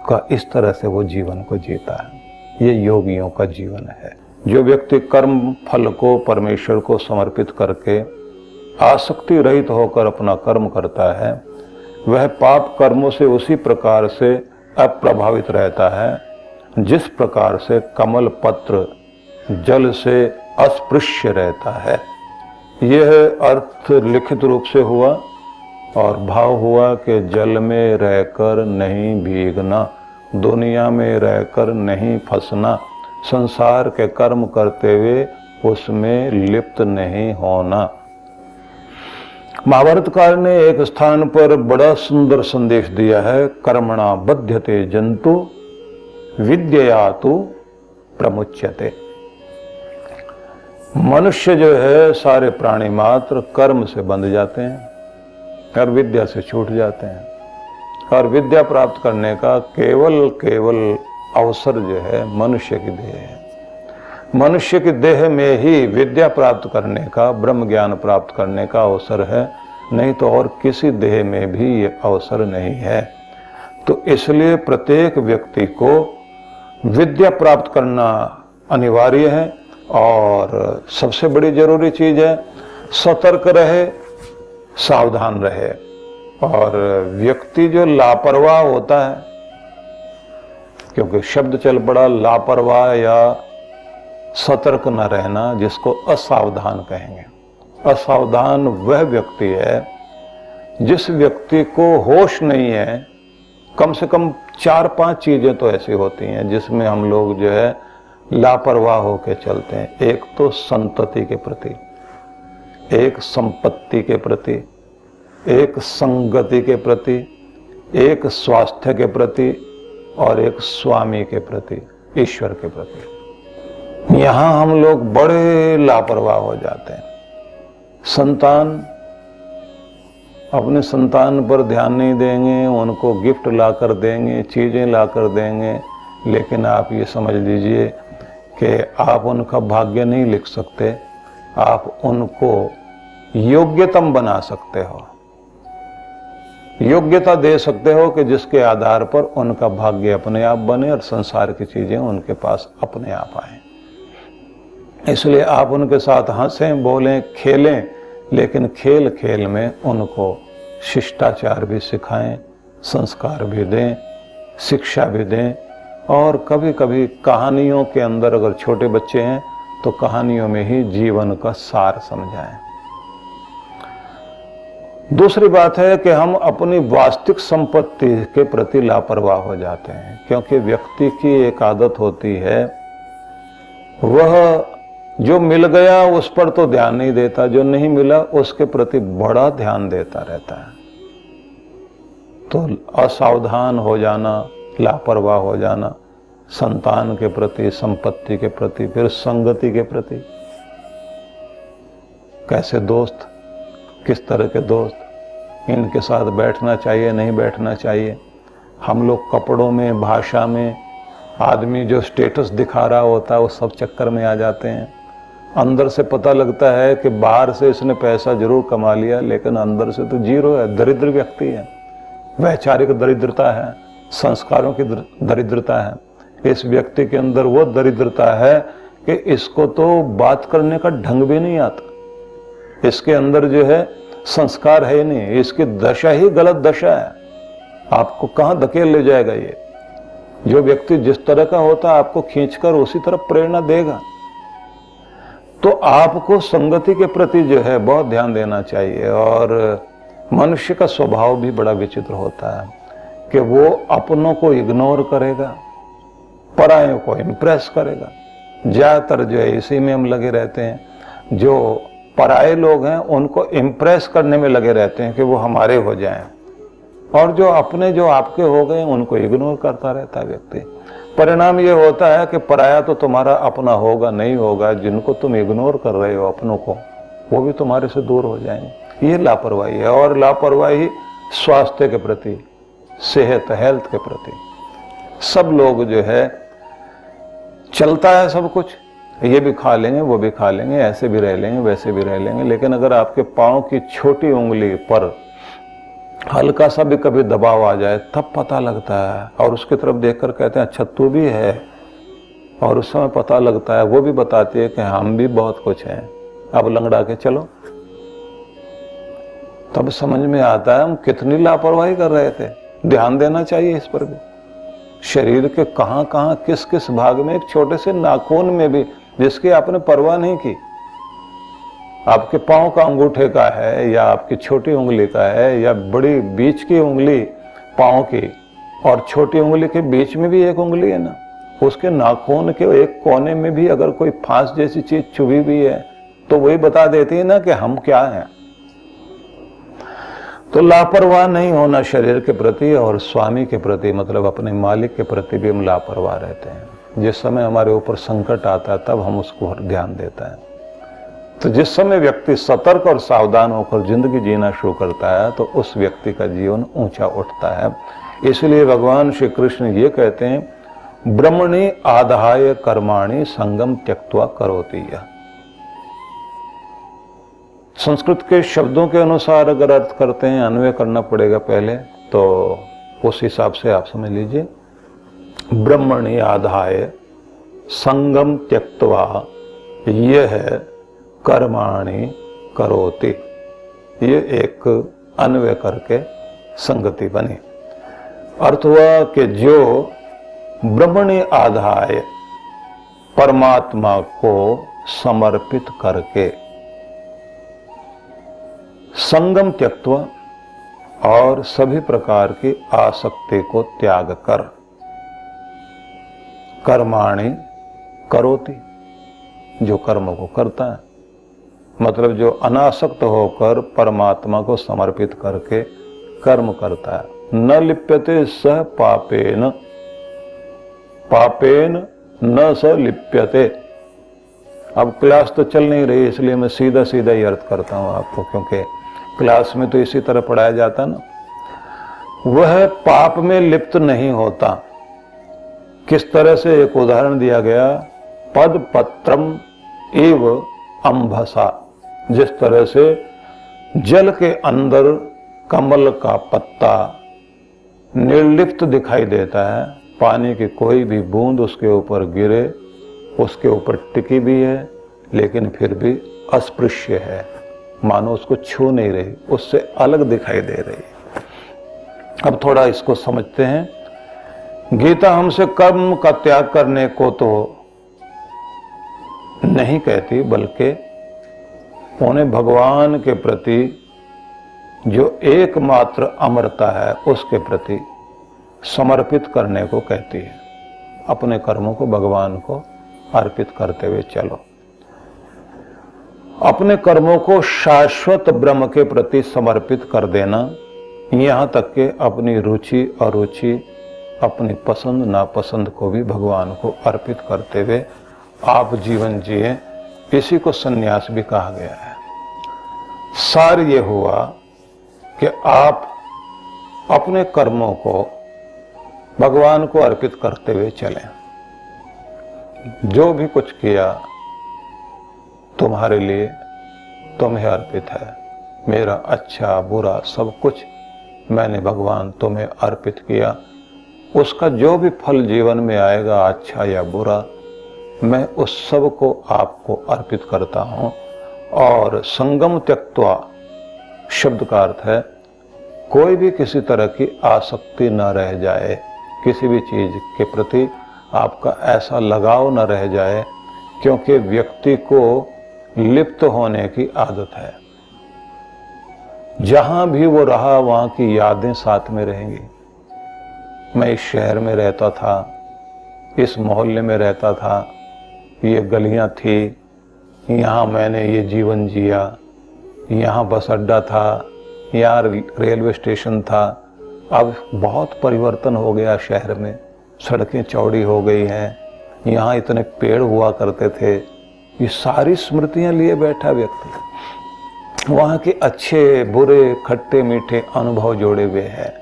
का। इस तरह से वो जीवन को जीता है। ये योगियों का जीवन है। जो व्यक्ति कर्म फल को परमेश्वर को समर्पित करके आसक्ति रहित होकर अपना कर्म करता है, वह पाप कर्मों से उसी प्रकार से अप्रभावित रहता है जिस प्रकार से कमल पत्र जल से अस्पृश्य रहता है। यह अर्थ लिखित रूप से हुआ और भाव हुआ कि जल में रहकर नहीं भीगना, दुनिया में रहकर नहीं फंसना, संसार के कर्म करते हुए उसमें लिप्त नहीं होना। महाभारतकार ने एक स्थान पर बड़ा सुंदर संदेश दिया है, कर्मणा बध्यते जंतु विद्यया तु प्रमुच्यते। मनुष्य जो है, सारे प्राणी मात्र कर्म से बंध जाते हैं और विद्या से छूट जाते हैं। और विद्या प्राप्त करने का केवल अवसर जो है मनुष्य की देह है। मनुष्य की देह में ही विद्या प्राप्त करने का, ब्रह्म ज्ञान प्राप्त करने का अवसर है, नहीं तो और किसी देह में भी ये अवसर नहीं है। तो इसलिए प्रत्येक व्यक्ति को विद्या प्राप्त करना अनिवार्य है और सबसे बड़ी जरूरी चीज है सतर्क रहे, सावधान रहे। और व्यक्ति जो लापरवाह होता है, क्योंकि शब्द चल पड़ा लापरवाह या सतर्क न रहना, जिसको असावधान कहेंगे। असावधान वह व्यक्ति है जिस व्यक्ति को होश नहीं है। कम से कम 4-5 चीजें तो ऐसी होती हैं जिसमें हम लोग जो है लापरवाह होकर चलते हैं। एक तो संतति के प्रति, एक संपत्ति के प्रति, एक संगति के प्रति, एक स्वास्थ्य के प्रति और एक स्वामी के प्रति, ईश्वर के प्रति। यहां हम लोग बड़े लापरवाह हो जाते हैं। संतान, अपने संतान पर ध्यान नहीं देंगे, उनको गिफ्ट लाकर देंगे, चीजें लाकर देंगे, लेकिन आप ये समझ लीजिए कि आप उनका भाग्य नहीं लिख सकते, आप उनको योग्यतम बना सकते हो, योग्यता दे सकते हो कि जिसके आधार पर उनका भाग्य अपने आप बने और संसार की चीजें उनके पास अपने आप आए। इसलिए आप उनके साथ हंसें, बोलें, खेलें, लेकिन खेल खेल में उनको शिष्टाचार भी सिखाएं, संस्कार भी दें, शिक्षा भी दें। और कभी कभी कहानियों के अंदर, अगर छोटे बच्चे हैं तो कहानियों में ही जीवन का सार समझाएं। दूसरी बात है कि हम अपनी वास्तविक संपत्ति के प्रति लापरवाह हो जाते हैं, क्योंकि व्यक्ति की एक आदत होती है, वह जो मिल गया उस पर तो ध्यान नहीं देता, जो नहीं मिला उसके प्रति बड़ा ध्यान देता रहता है। तो असावधान हो जाना, लापरवाह हो जाना, संतान के प्रति, संपत्ति के प्रति, फिर संगति के प्रति, कैसे दोस्त, किस तरह के दोस्त, इनके साथ बैठना चाहिए, नहीं बैठना चाहिए। हम लोग कपड़ों में, भाषा में, आदमी जो स्टेटस दिखा रहा होता है वो सब चक्कर में आ जाते हैं। अंदर से पता लगता है कि बाहर से इसने पैसा जरूर कमा लिया, लेकिन अंदर से तो जीरो है, दरिद्र व्यक्ति है, वैचारिक दरिद्रता है, संस्कारों की दरिद्रता है। इस व्यक्ति के अंदर वो दरिद्रता है कि इसको तो बात करने का ढंग भी नहीं आता, इसके अंदर जो है संस्कार है ही नहीं, इसकी दशा ही गलत दशा है। आपको कहां धकेल ले जाएगा ये? जो व्यक्ति जिस तरह का होता है आपको खींचकर उसी तरफ प्रेरणा देगा। तो आपको संगति के प्रति जो है बहुत ध्यान देना चाहिए। और मनुष्य का स्वभाव भी बड़ा विचित्र होता है कि वो अपनों को इग्नोर करेगा, परायों को इम्प्रेस करेगा। ज्यादातर जो है इसी में हम लगे रहते हैं। जो पराये लोग हैं उनको इम्प्रेस करने में लगे रहते हैं कि वो हमारे हो जाएं, और जो अपने, जो आपके हो गए, उनको इग्नोर करता रहता है व्यक्ति। परिणाम ये होता है कि पराया तो तुम्हारा अपना होगा नहीं होगा, जिनको तुम इग्नोर कर रहे हो अपनों को, वो भी तुम्हारे से दूर हो जाएंगे। ये लापरवाही है। और लापरवाही स्वास्थ्य के प्रति, सेहत, हेल्थ के प्रति। सब लोग जो है चलता है सब कुछ, ये भी खा लेंगे, वो भी खा लेंगे, ऐसे भी रह लेंगे, वैसे भी रह लेंगे, लेकिन अगर आपके पांव की छोटी उंगली पर हल्का सा भी कभी दबाव आ जाए तब पता लगता है। और उसकी तरफ देखकर कहते हैं अच्छा तू भी है, और उस समय पता लगता है, वो भी बताती है कि हम भी बहुत कुछ हैं, अब लंगड़ा के चलो। तब समझ में आता है हम कितनी लापरवाही कर रहे थे। ध्यान देना चाहिए इस पर भी। शरीर के कहां कहां, किस किस भाग में, एक छोटे से नाखून में भी जिसकी आपने परवाह नहीं की, आपके पांव का अंगूठे का है या आपकी छोटी उंगली का है या बड़ी बीच की उंगली पांव की, और छोटी उंगली के बीच में भी एक उंगली है ना, उसके नाखून के एक कोने में भी अगर कोई फांस जैसी चीज चुभी हुई है तो वही बता देती है ना कि हम क्या हैं। तो लापरवाह नहीं होना शरीर के प्रति और स्वामी के प्रति, मतलब अपने मालिक के प्रति भी हम लापरवाह रहते हैं। जिस समय हमारे ऊपर संकट आता है तब हम उसको ध्यान देता है। तो जिस समय व्यक्ति सतर्क और सावधान होकर जिंदगी जीना शुरू करता है तो उस व्यक्ति का जीवन ऊंचा उठता है। इसलिए भगवान श्री कृष्ण ये कहते हैं, ब्रह्मणि आधाय कर्माणि संगम त्यक्त्वा करोति यः। संस्कृत के शब्दों के अनुसार अगर अर्थ करते हैं, अन्वय करना पड़ेगा पहले, तो उस हिसाब से आप समझ लीजिए। ब्रह्मणि आधाय संगम त्यक्त्वा यह कर्माणि करोति, ये एक अन्वय करके संगति बनी। अर्थ हुआ कि जो ब्रह्मणि आधाय परमात्मा को समर्पित करके संगम त्यक्त्वा और सभी प्रकार की आसक्ति को त्याग कर कर्माणि करोति, जो कर्म को करता है, मतलब जो अनासक्त होकर परमात्मा को समर्पित करके कर्म करता है। न लिप्यते सह पापेन, पापेन न स लिप्यते। अब क्लास तो चल नहीं रही, इसलिए मैं सीधा सीधा ही अर्थ करता हूं आपको, क्योंकि क्लास में तो इसी तरह पढ़ाया जाता ना। वह पाप में लिप्त नहीं होता। किस तरह से? एक उदाहरण दिया गया, पद पत्रम एव अंभसा। जिस तरह से जल के अंदर कमल का पत्ता निर्लिप्त दिखाई देता है, पानी की कोई भी बूंद उसके ऊपर गिरे, उसके ऊपर टिकी भी है, लेकिन फिर भी अस्पृश्य है, मानो उसको छू नहीं रही, उससे अलग दिखाई दे रही। अब थोड़ा इसको समझते हैं। गीता हमसे कर्म का त्याग करने को तो नहीं कहती, बल्कि उन्हें भगवान के प्रति जो एकमात्र अमरता है उसके प्रति समर्पित करने को कहती है। अपने कर्मों को भगवान को अर्पित करते हुए चलो। अपने कर्मों को शाश्वत ब्रह्म के प्रति समर्पित कर देना, यहां तक कि अपनी रुचि अरुचि, अपनी पसंद नापसंद को भी भगवान को अर्पित करते हुए आप जीवन जिए, इसी को सन्यास भी कहा गया है। सार ये हुआ कि आप अपने कर्मों को भगवान को अर्पित करते हुए चलें। जो भी कुछ किया तुम्हारे लिए, तुम्हें अर्पित है। मेरा अच्छा बुरा सब कुछ मैंने भगवान तुम्हें अर्पित किया। उसका जो भी फल जीवन में आएगा, अच्छा या बुरा, मैं उस सब को आपको अर्पित करता हूं। और संगम त्यक्त्वा शब्द का अर्थ है कोई भी किसी तरह की आसक्ति न रह जाए, किसी भी चीज के प्रति आपका ऐसा लगाव न रह जाए, क्योंकि व्यक्ति को लिप्त होने की आदत है। जहां भी वो रहा वहां की यादें साथ में रहेंगी। मैं इस शहर में रहता था, इस मोहल्ले में रहता था, ये गलियां थी, यहाँ मैंने ये जीवन जिया, यहाँ बस अड्डा था, यहाँ रेलवे स्टेशन था। अब बहुत परिवर्तन हो गया शहर में, सड़कें चौड़ी हो गई हैं, यहाँ इतने पेड़ हुआ करते थे। ये सारी स्मृतियां लिए बैठा व्यक्ति, वहाँ के अच्छे बुरे खट्टे मीठे अनुभव जोड़े हुए हैं।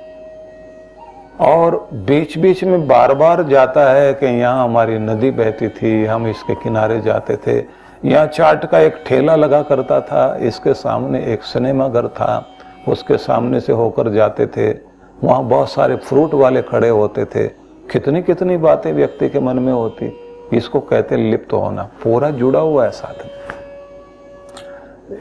और बीच बीच में बार बार जाता है कि यहाँ हमारी नदी बहती थी, हम इसके किनारे जाते थे, यहाँ चाट का एक ठेला लगा करता था, इसके सामने एक सिनेमा घर था, उसके सामने से होकर जाते थे, वहाँ बहुत सारे फ्रूट वाले खड़े होते थे। कितनी कितनी बातें व्यक्ति के मन में होती। इसको कहते लिप्त होना, पूरा जुड़ा हुआ है साथ में।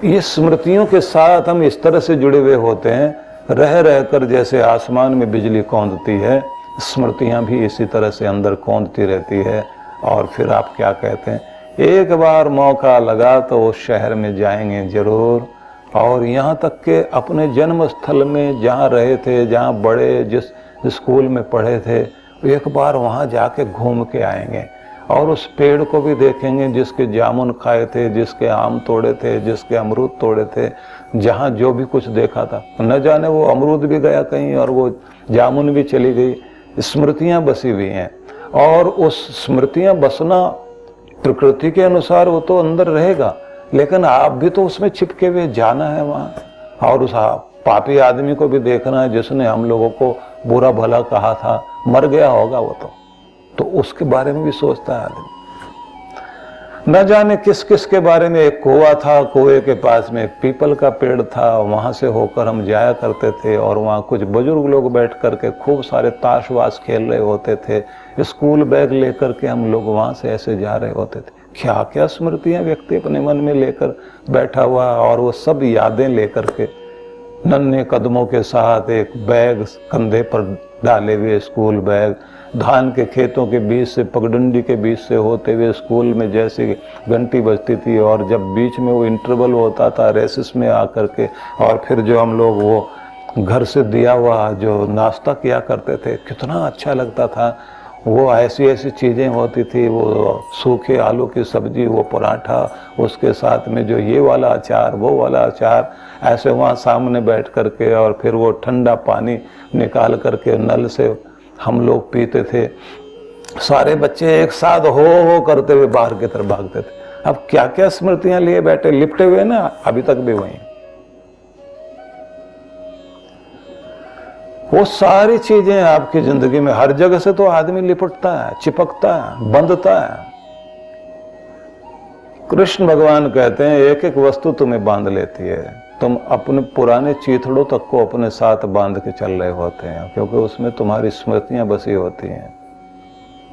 ये स्मृतियों के साथ हम इस तरह से जुड़े हुए होते हैं, रह रहकर जैसे आसमान में बिजली कौंधती है, स्मृतियां भी इसी तरह से अंदर कौंधती रहती है। और फिर आप क्या कहते हैं, एक बार मौका लगा तो उस शहर में जाएंगे जरूर। और यहाँ तक के अपने जन्म स्थल में जहाँ रहे थे, जहाँ बड़े जिस स्कूल में पढ़े थे, एक बार वहाँ जाके घूम के आएंगे और उस पेड़ को भी देखेंगे जिसके जामुन खाए थे, जिसके आम तोड़े थे, जिसके अमरूद तोड़े थे। जहाँ जो भी कुछ देखा था, न जाने वो अमरूद भी गया कहीं और वो जामुन भी चली गई। स्मृतियाँ बसी हुई हैं और उस स्मृतियाँ बसना प्रकृति के अनुसार वो तो अंदर रहेगा, लेकिन आप भी तो उसमें चिपके हुए जाना है वहाँ। और उस पापी आदमी को भी देखना है जिसने हम लोगों को बुरा भला कहा था, मर गया होगा वो तो, तो उसके बारे में भी सोचता है आदमी। न जाने किस किस के बारे में। एक कुआं था, कुएं के पास में पीपल का पेड़ था, वहां से होकर हम जाया करते थे और वहां कुछ बुजुर्ग लोग बैठ करके खूब सारे ताश वाश खेल रहे होते थे। स्कूल बैग लेकर के हम लोग वहां से ऐसे जा रहे होते थे। क्या क्या स्मृतियां व्यक्ति अपने मन में लेकर बैठा हुआ, और वो सब यादें लेकर के नन्हे कदमों के साथ एक बैग कंधे पर डाले हुए, स्कूल बैग, धान के खेतों के बीच से, पगडंडी के बीच से होते हुए स्कूल में जैसे घंटी बजती थी, और जब बीच में वो इंटरवल होता था रेसिस में आकर के, और फिर जो हम लोग वो घर से दिया हुआ जो नाश्ता किया करते थे, कितना अच्छा लगता था। वो ऐसी ऐसी चीज़ें होती थी, वो सूखे आलू की सब्जी, वो पराठा, उसके साथ में जो ये वाला अचार, वो वाला अचार, ऐसे वहाँ सामने बैठ करके, और फिर वो ठंडा पानी निकाल करके नल से हम लोग पीते थे। सारे बच्चे एक साथ हो करते हुए बाहर की तरफ भागते थे। अब क्या क्या स्मृतियां लिए बैठे, लिपटे हुए ना, अभी तक भी वहीं। वो सारी चीजें आपकी जिंदगी में हर जगह से तो आदमी लिपटता है, चिपकता है, बंधता है। कृष्ण भगवान कहते हैं एक एक वस्तु तुम्हें बांध लेती है। तुम अपने पुराने चीथड़ों तक को अपने साथ बांध के चल रहे होते हैं, क्योंकि उसमें तुम्हारी स्मृतियां बसी होती हैं,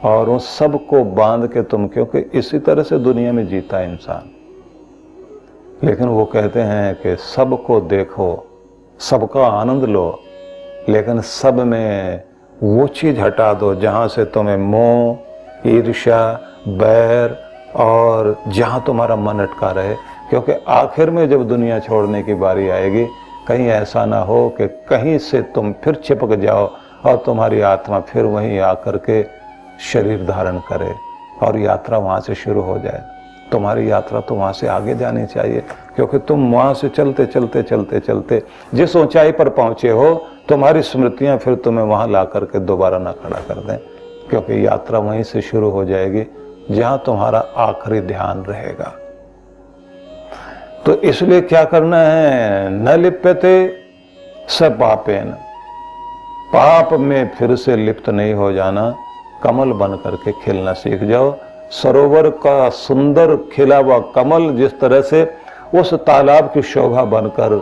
और उन सब को बांध के तुम, क्योंकि इसी तरह से दुनिया में जीता है इंसान। लेकिन वो कहते हैं कि सबको देखो, सबका आनंद लो, लेकिन सब में वो चीज हटा दो जहां से तुम्हें मोह, ईर्ष्या, बैर, और जहां तुम्हारा मन अटका रहे। क्योंकि आखिर में जब दुनिया छोड़ने की बारी आएगी, कहीं ऐसा ना हो कि कहीं से तुम फिर चिपक जाओ और तुम्हारी आत्मा फिर वहीं आकर के शरीर धारण करे और यात्रा वहां से शुरू हो जाए। तुम्हारी यात्रा तो वहां से आगे जानी चाहिए, क्योंकि तुम वहां से चलते चलते चलते चलते जिस ऊंचाई पर पहुंचे हो, तुम्हारी स्मृतियां फिर तुम्हें वहां ला करके दोबारा ना खड़ा कर दें, क्योंकि यात्रा वहीं से शुरू हो जाएगी जहां तुम्हारा आखिरी ध्यान रहेगा। तो इसलिए क्या करना है, न लिप्यते स पापेन, पाप में फिर से लिप्त नहीं हो जाना, कमल बन करके खिलना सीख जाओ। सरोवर का सुंदर खिला हुआ कमल जिस तरह से उस तालाब की शोभा बनकर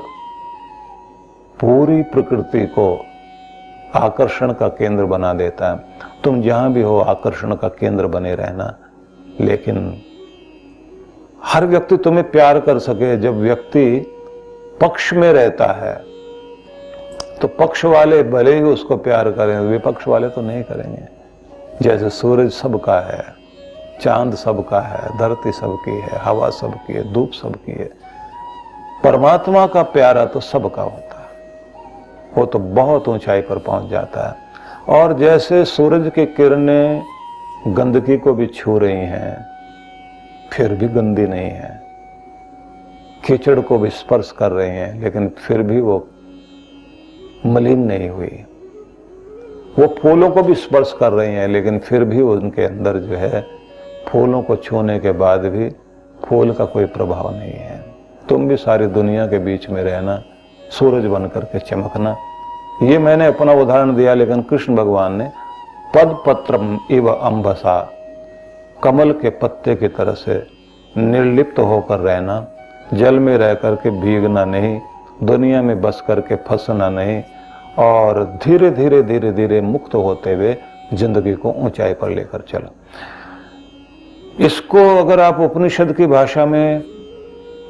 पूरी प्रकृति को आकर्षण का केंद्र बना देता है, तुम जहां भी हो आकर्षण का केंद्र बने रहना। लेकिन हर व्यक्ति तुम्हें प्यार कर सके। जब व्यक्ति पक्ष में रहता है तो पक्ष वाले भले ही उसको प्यार करें, विपक्ष वाले तो नहीं करेंगे। जैसे सूरज सबका है, चांद सबका है, धरती सबकी है, हवा सबकी है, धूप सबकी है, परमात्मा का प्यारा तो सबका होता है, वो तो बहुत ऊंचाई पर पहुंच जाता है। और जैसे सूरज की किरणें गंदगी को भी छू रही हैं, फिर भी गंदी नहीं है, कीचड़ को भी स्पर्श कर रही हैं, लेकिन फिर भी वो मलिन नहीं हुई। वो फूलों को भी स्पर्श कर रही हैं, लेकिन फिर भी उनके अंदर जो है फूलों को छूने के बाद भी फूल का कोई प्रभाव नहीं है। तुम भी सारी दुनिया के बीच में रहना, सूरज बन करके चमकना। ये मैंने अपना उदाहरण दिया, लेकिन कृष्ण भगवान ने पद पत्रम इव अंबसा, कमल के पत्ते की तरह से निर्लिप्त होकर रहना, जल में रह करके भीगना नहीं, दुनिया में बस करके फंसना नहीं, और धीरे धीरे धीरे धीरे मुक्त होते हुए जिंदगी को ऊंचाई पर लेकर चलो। इसको अगर आप उपनिषद की भाषा में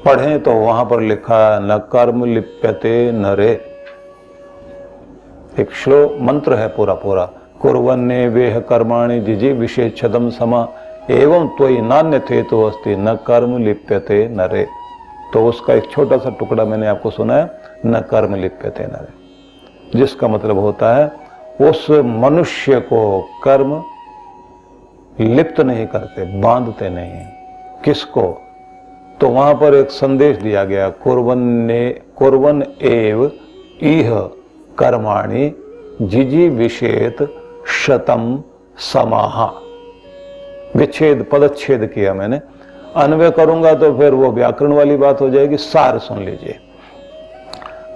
पढ़ें तो वहां पर लिखा न कर्म लिप्यते नरे, एक श्लोक मंत्र है पूरा पूरा, कुर्वन्ने वेह कर्माणि जिजी विशेषदम समा एवं त्वयि नान्य थे तो अस्ति न कर्म लिप्यते नरे। तो उसका एक छोटा सा टुकड़ा मैंने आपको सुनाया, न कर्म लिप्यते नरे, जिसका मतलब होता है उस मनुष्य को कर्म लिप्त नहीं करते, बांधते नहीं। किसको? तो वहां पर एक संदेश दिया गया, कुर्वन एव इह कर्माणि जिजी विषेत शतम समाहा। विच्छेद पदच्छेद किया मैंने, अन्वय करूंगा तो फिर वो व्याकरण वाली बात हो जाएगी। सार सुन लीजिए,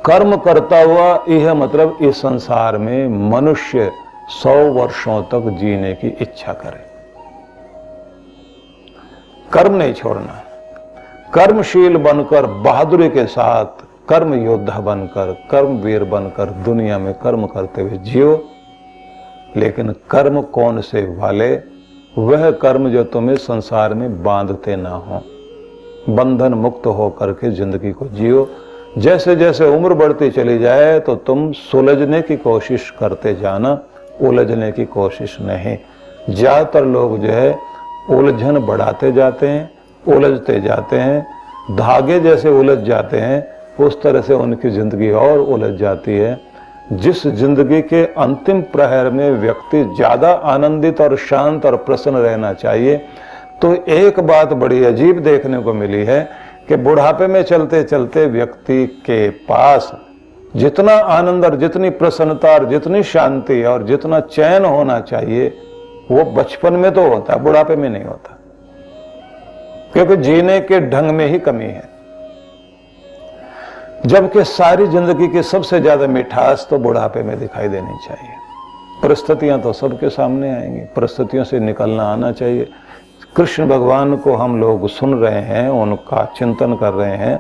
कर्म करता हुआ यह मतलब इस संसार में मनुष्य 100 वर्षों तक जीने की इच्छा करे। कर्म नहीं छोड़ना, कर्मशील बनकर बहादुरी के साथ कर्म योद्धा बनकर कर्मवीर बनकर दुनिया में कर्म करते हुए जियो। लेकिन कर्म कौन से वाले? वह कर्म जो तुम्हें संसार में बांधते ना हो। बंधन मुक्त होकर के जिंदगी को जियो। जैसे जैसे उम्र बढ़ती चली जाए तो तुम सुलझने की कोशिश करते जाना, उलझने की कोशिश नहीं। ज्यादातर लोग जो है उलझन बढ़ाते जाते हैं, उलझते जाते हैं, धागे जैसे उलझ जाते हैं, उस तरह से उनकी जिंदगी और उलझ जाती है। जिस जिंदगी के अंतिम प्रहर में व्यक्ति ज्यादा आनंदित और शांत और प्रसन्न रहना चाहिए, तो एक बात बड़ी अजीब देखने को मिली है कि बुढ़ापे में चलते चलते व्यक्ति के पास जितना आनंद और जितनी प्रसन्नता और जितनी शांति और जितना चैन होना चाहिए वो बचपन में तो होता है, बुढ़ापे में नहीं होता, क्योंकि जीने के ढंग में ही कमी है। जबकि सारी जिंदगी की सबसे ज्यादा मिठास तो बुढ़ापे में दिखाई देनी चाहिए। परिस्थितियां तो सबके सामने आएंगी, परिस्थितियों से निकलना आना चाहिए। कृष्ण भगवान को हम लोग सुन रहे हैं, उनका चिंतन कर रहे हैं,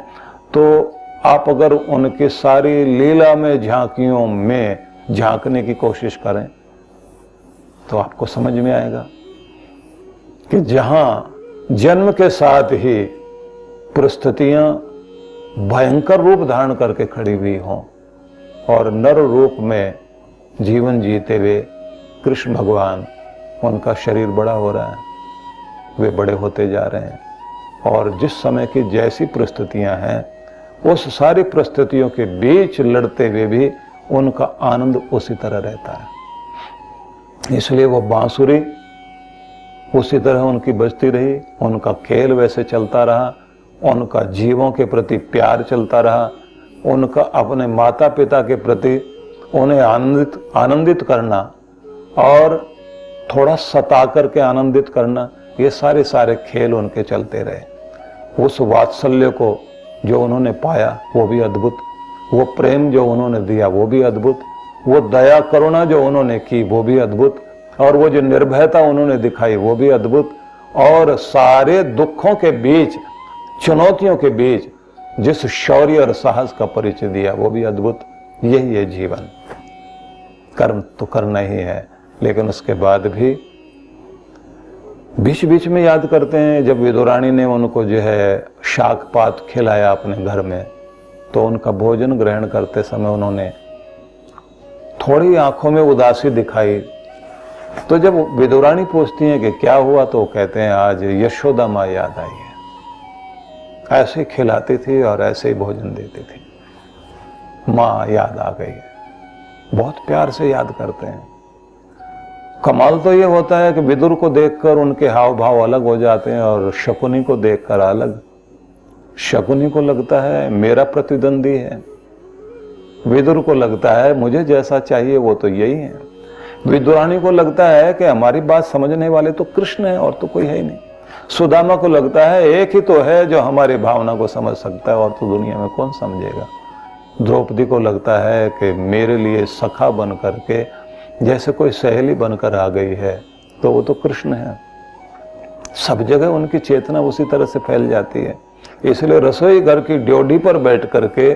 तो आप अगर उनकी सारी लीला में झांकियों में झांकने की कोशिश करें तो आपको समझ में आएगा कि जहां जन्म के साथ ही परिस्थितियां भयंकर रूप धारण करके खड़ी हुई हों और नर रूप में जीवन जीते हुए कृष्ण भगवान, उनका शरीर बड़ा हो रहा है, वे बड़े होते जा रहे हैं, और जिस समय की जैसी परिस्थितियां हैं उस सारी परिस्थितियों के बीच लड़ते हुए भी उनका आनंद उसी तरह रहता है। इसलिए वो बांसुरी उसी तरह उनकी बजती रही, उनका खेल वैसे चलता रहा, उनका जीवों के प्रति प्यार चलता रहा, उनका अपने माता पिता के प्रति उन्हें आनंदित करना और थोड़ा सता करके आनंदित करना, ये सारे खेल उनके चलते रहे। उस वात्सल्य को जो उन्होंने पाया वो भी अद्भुत, वो प्रेम जो उन्होंने दिया वो भी अद्भुत, वो दया करुणा जो उन्होंने की वो भी अद्भुत, और वो जो निर्भयता उन्होंने दिखाई वो भी अद्भुत, और सारे दुखों के बीच, चुनौतियों के बीच जिस शौर्य और साहस का परिचय दिया वो भी अद्भुत। यही है जीवन। कर्म तो करना ही है, लेकिन उसके बाद भी बीच बीच में याद करते हैं। जब विदुरानी ने उनको जो है शाक पात खिलाया अपने घर में, तो उनका भोजन ग्रहण करते समय उन्होंने थोड़ी आंखों में उदासी दिखाई। तो जब विदुरानी पूछती हैं कि क्या हुआ, तो कहते हैं आज यशोदा माँ याद आई है, ऐसे खिलाती थी और ऐसे ही भोजन देती थी, माँ याद आ गई है। बहुत प्यार से याद करते हैं। कमाल तो ये होता है कि विदुर को देखकर उनके हाव भाव अलग हो जाते हैं और शकुनी को देखकर अलग। शकुनी को लगता है मेरा प्रतिद्वंदी है, विदुर को लगता है मुझे जैसा चाहिए वो तो यही है, विदुरानी को लगता है कि हमारी बात समझने वाले तो कृष्ण है और तो कोई है ही नहीं, सुदामा को लगता है एक ही तो है जो हमारी भावना को समझ सकता है और तो दुनिया में कौन समझेगा, द्रौपदी को लगता है कि मेरे लिए सखा बन करके जैसे कोई सहेली बनकर आ गई है तो वो तो कृष्ण है। सब जगह उनकी चेतना उसी तरह से फैल जाती है। इसलिए रसोई घर की ड्योढ़ी पर बैठ करके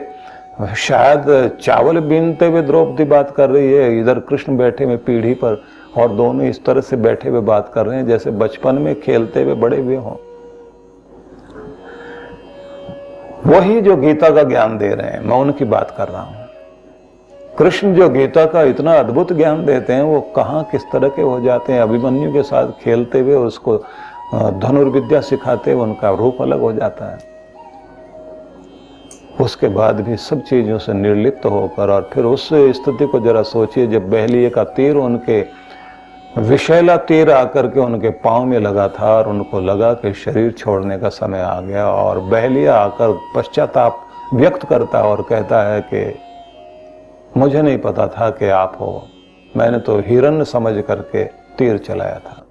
शायद चावल बीनते हुए द्रौपदी बात कर रही है, इधर कृष्ण बैठे हुए पीढ़ी पर, और दोनों इस तरह से बैठे हुए बात कर रहे हैं जैसे बचपन में खेलते हुए बड़े हुए हों। वही जो गीता का ज्ञान दे रहे हैं, मैं उनकी बात कर रहा हूं। कृष्ण जो गीता का इतना अद्भुत ज्ञान देते हैं वो कहां किस तरह के हो जाते हैं। अभिमन्यु के साथ खेलते हुए उसको धनुर्विद्या सिखाते हुए उनका रूप अलग हो जाता है। उसके बाद भी सब चीजों से निर्लिप्त होकर, और फिर उस स्थिति को जरा सोचिए जब बहलिए का तीर उनके विषैला तीर आकर के उनके पांव में लगा था और उनको लगा कि शरीर छोड़ने का समय आ गया, और बहलिया आकर पश्चाताप व्यक्त करता और कहता है कि मुझे नहीं पता था कि आप हो, मैंने तो हिरण्य समझ करके तीर चलाया था।